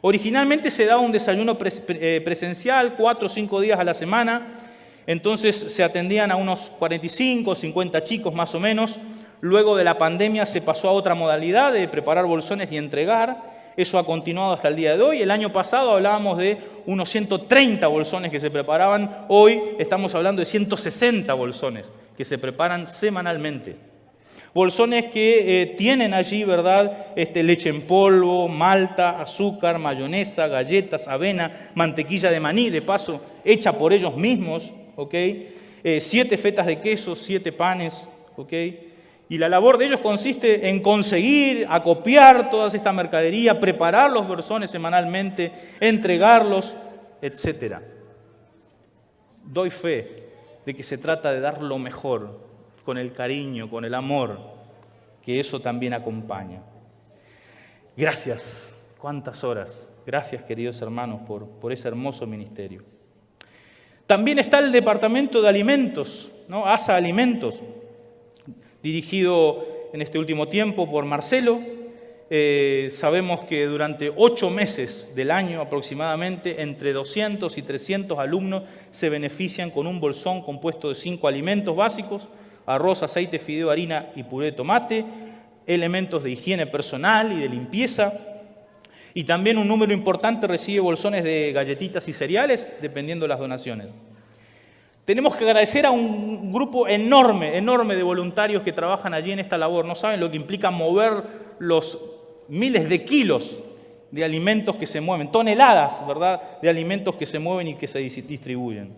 Originalmente se daba un desayuno presencial 4 o 5 días a la semana, entonces se atendían a unos 45 o 50 chicos más o menos. Luego de la pandemia se pasó a otra modalidad de preparar bolsones y entregar. Eso ha continuado hasta el día de hoy. El año pasado hablábamos de unos 130 bolsones que se preparaban. Hoy estamos hablando de 160 bolsones que se preparan semanalmente. Bolsones que tienen allí, ¿verdad? Leche en polvo, malta, azúcar, mayonesa, galletas, avena, mantequilla de maní, de paso, hecha por ellos mismos, ¿ok? 7 fetas de queso, 7 panes, ¿ok? Y la labor de ellos consiste en conseguir, acopiar toda esta mercadería, preparar los bolsones semanalmente, entregarlos, etc. Doy fe de que se trata de dar lo mejor, con el cariño, con el amor, que eso también acompaña. Gracias, cuántas horas. Gracias, queridos hermanos, por ese hermoso ministerio. También está el departamento de alimentos, ¿no? ASA Alimentos, dirigido en este último tiempo por Marcelo. Sabemos que durante 8 meses del año aproximadamente, entre 200 y 300 alumnos se benefician con un bolsón compuesto de 5 alimentos básicos: arroz, aceite, fideo, harina y puré de tomate, elementos de higiene personal y de limpieza. Y también un número importante recibe bolsones de galletitas y cereales, dependiendo de las donaciones. Tenemos que agradecer a un grupo enorme de voluntarios que trabajan allí en esta labor. No saben lo que implica mover los miles de kilos de alimentos que se mueven, toneladas, ¿verdad?, de alimentos que se mueven y que se distribuyen.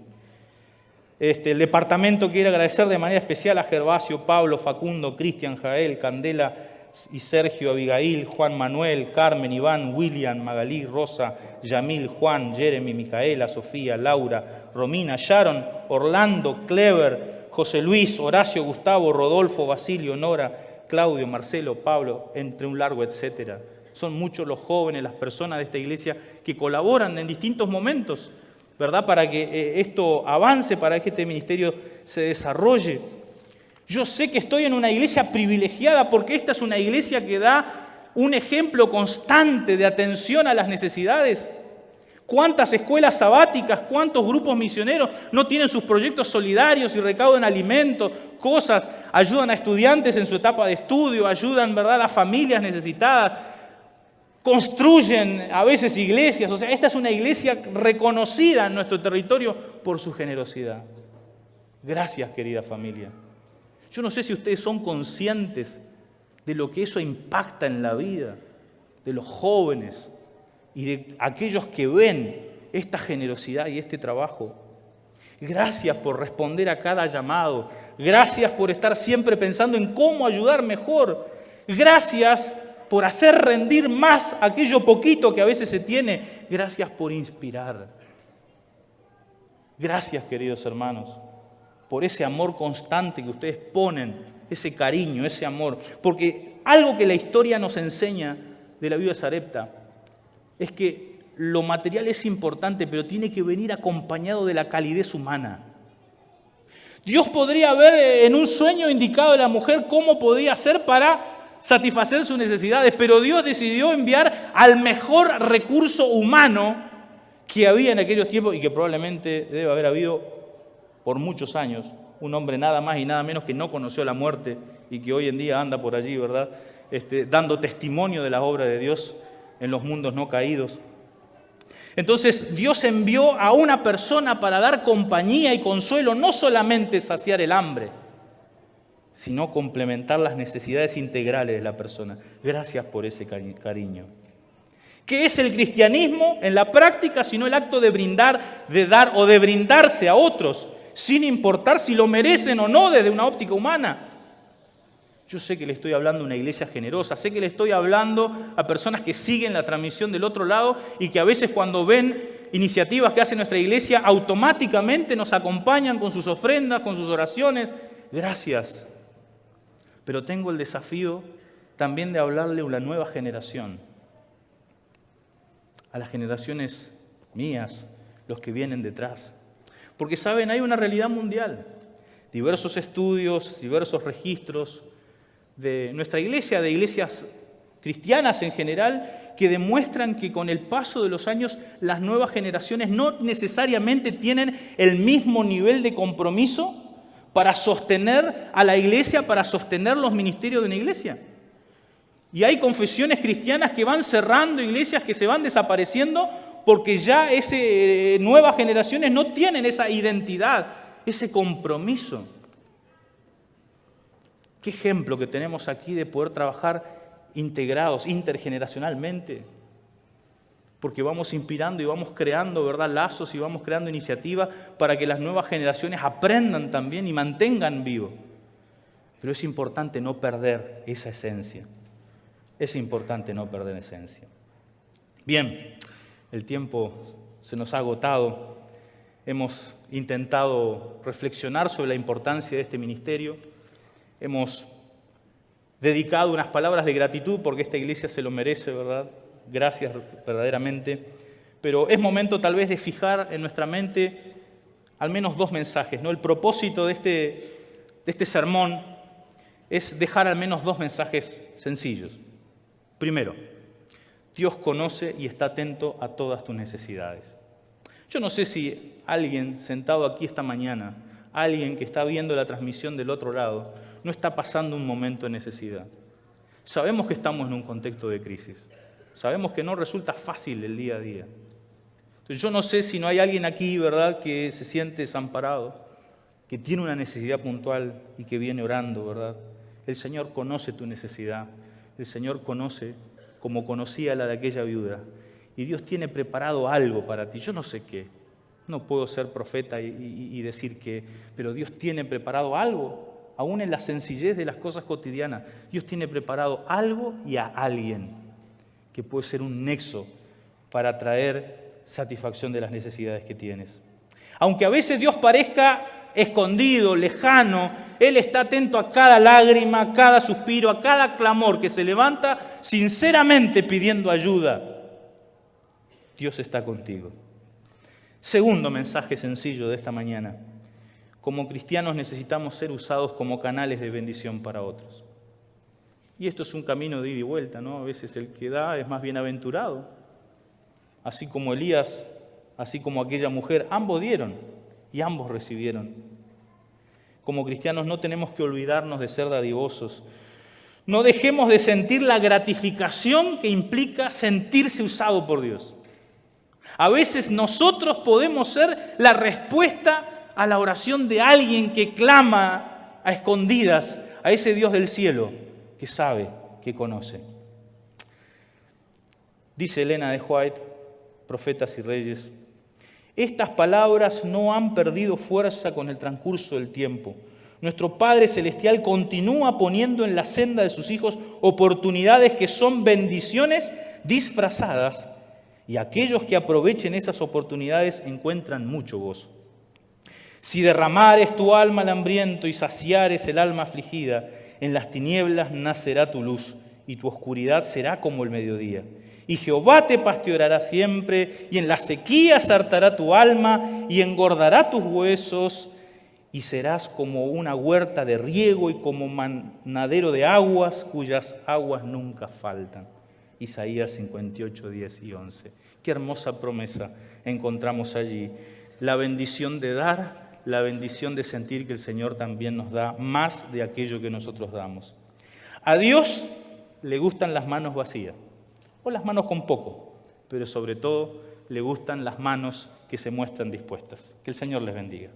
El departamento quiere agradecer de manera especial a Gervasio, Pablo, Facundo, Cristian, Jael, Candela y Sergio, Abigail, Juan Manuel, Carmen, Iván, William, Magalí, Rosa, Yamil, Juan, Jeremy, Micaela, Sofía, Laura, Romina, Sharon, Orlando, Clever, José Luis, Horacio, Gustavo, Rodolfo, Basilio, Nora, Claudio, Marcelo, Pablo, entre un largo etcétera. Son muchos los jóvenes, las personas de esta iglesia que colaboran en distintos momentos, ¿verdad?, para que esto avance, para que este ministerio se desarrolle. Yo sé que estoy en una iglesia privilegiada porque esta es una iglesia que da un ejemplo constante de atención a las necesidades. ¿Cuántas escuelas sabáticas, cuántos grupos misioneros no tienen sus proyectos solidarios y recaudan alimentos, cosas, ayudan a estudiantes en su etapa de estudio, ayudan, ¿verdad?, a familias necesitadas? construyen a veces iglesias. O sea, esta es una iglesia reconocida en nuestro territorio por su generosidad. Gracias, querida familia. Yo no sé si ustedes son conscientes de lo que eso impacta en la vida de los jóvenes y de aquellos que ven esta generosidad y este trabajo. Gracias por responder a cada llamado. Gracias por estar siempre pensando en cómo ayudar mejor. Gracias por hacer rendir más aquello poquito que a veces se tiene. Gracias por inspirar. Gracias, queridos hermanos, por ese amor constante que ustedes ponen, ese cariño, ese amor. Porque algo que la historia nos enseña de la vida de Sarepta es que lo material es importante, pero tiene que venir acompañado de la calidez humana. Dios podría haber en un sueño indicado a la mujer cómo podía hacer para satisfacer sus necesidades, pero Dios decidió enviar al mejor recurso humano que había en aquellos tiempos y que probablemente debe haber habido por muchos años. Un hombre nada más y nada menos que no conoció la muerte y que hoy en día anda por allí, ¿verdad? Dando testimonio de la obra de Dios en los mundos no caídos. Entonces Dios envió a una persona para dar compañía y consuelo, no solamente saciar el hambre, sino complementar las necesidades integrales de la persona. Gracias por ese cariño. ¿Qué es el cristianismo? En la práctica, sino el acto de brindar, de dar o de brindarse a otros, sin importar si lo merecen o no desde una óptica humana. Yo sé que le estoy hablando a una iglesia generosa, sé que le estoy hablando a personas que siguen la transmisión del otro lado y que a veces cuando ven iniciativas que hace nuestra iglesia, automáticamente nos acompañan con sus ofrendas, con sus oraciones. Gracias. Pero tengo el desafío también de hablarle a una nueva generación, a las generaciones mías, los que vienen detrás. Porque saben, hay una realidad mundial, diversos estudios, diversos registros, de nuestra iglesia, de iglesias cristianas en general, que demuestran que con el paso de los años las nuevas generaciones no necesariamente tienen el mismo nivel de compromiso para sostener a la iglesia, para sostener los ministerios de una iglesia. Y hay confesiones cristianas que van cerrando, iglesias que se van desapareciendo porque ya nuevas generaciones no tienen esa identidad, ese compromiso. Qué ejemplo que tenemos aquí de poder trabajar integrados, intergeneracionalmente, porque vamos inspirando y vamos creando, ¿verdad?, lazos y vamos creando iniciativas para que las nuevas generaciones aprendan también y mantengan vivo. Pero es importante no perder esa esencia. Es importante no perder esencia. Bien, el tiempo se nos ha agotado. Hemos intentado reflexionar sobre la importancia de este ministerio. Hemos dedicado unas palabras de gratitud porque esta iglesia se lo merece, ¿verdad? Gracias verdaderamente. Pero es momento tal vez de fijar en nuestra mente al menos dos mensajes, ¿no? El propósito de este sermón es dejar al menos dos mensajes sencillos. Primero, Dios conoce y está atento a todas tus necesidades. Yo no sé si alguien sentado aquí esta mañana, alguien que está viendo la transmisión del otro lado, no está pasando un momento de necesidad. Sabemos que estamos en un contexto de crisis. Sabemos que no resulta fácil el día a día. Entonces, yo no sé si no hay alguien aquí, ¿verdad?, que se siente desamparado, que tiene una necesidad puntual y que viene orando, ¿verdad? El Señor conoce tu necesidad. El Señor conoce como conocía la de aquella viuda. Y Dios tiene preparado algo para ti. Yo no sé qué. No puedo ser profeta y decir qué. Pero Dios tiene preparado algo. Aún en la sencillez de las cosas cotidianas, Dios tiene preparado algo y a alguien que puede ser un nexo para traer satisfacción de las necesidades que tienes. Aunque a veces Dios parezca escondido, lejano, Él está atento a cada lágrima, a cada suspiro, a cada clamor que se levanta sinceramente pidiendo ayuda. Dios está contigo. Segundo mensaje sencillo de esta mañana. Como cristianos necesitamos ser usados como canales de bendición para otros. Y esto es un camino de ida y vuelta, ¿no? A veces el que da es más bienaventurado. Así como Elías, así como aquella mujer, ambos dieron y ambos recibieron. Como cristianos no tenemos que olvidarnos de ser dadivosos. No dejemos de sentir la gratificación que implica sentirse usado por Dios. A veces nosotros podemos ser la respuesta a la oración de alguien que clama a escondidas a ese Dios del cielo que sabe, que conoce. Dice Elena de White, Profetas y Reyes, estas palabras no han perdido fuerza con el transcurso del tiempo. Nuestro Padre Celestial continúa poniendo en la senda de sus hijos oportunidades que son bendiciones disfrazadas, y aquellos que aprovechen esas oportunidades encuentran mucho gozo. Si derramares tu alma al hambriento y saciares el alma afligida, en las tinieblas nacerá tu luz y tu oscuridad será como el mediodía. Y Jehová te pastoreará siempre, y en la sequía hartará tu alma y engordará tus huesos, y serás como una huerta de riego y como manadero de aguas, cuyas aguas nunca faltan. Isaías 58, 10 y 11. Qué hermosa promesa encontramos allí. La bendición de dar, la bendición de sentir que el Señor también nos da más de aquello que nosotros damos. A Dios le gustan las manos vacías, o las manos con poco, pero sobre todo le gustan las manos que se muestran dispuestas. Que el Señor les bendiga.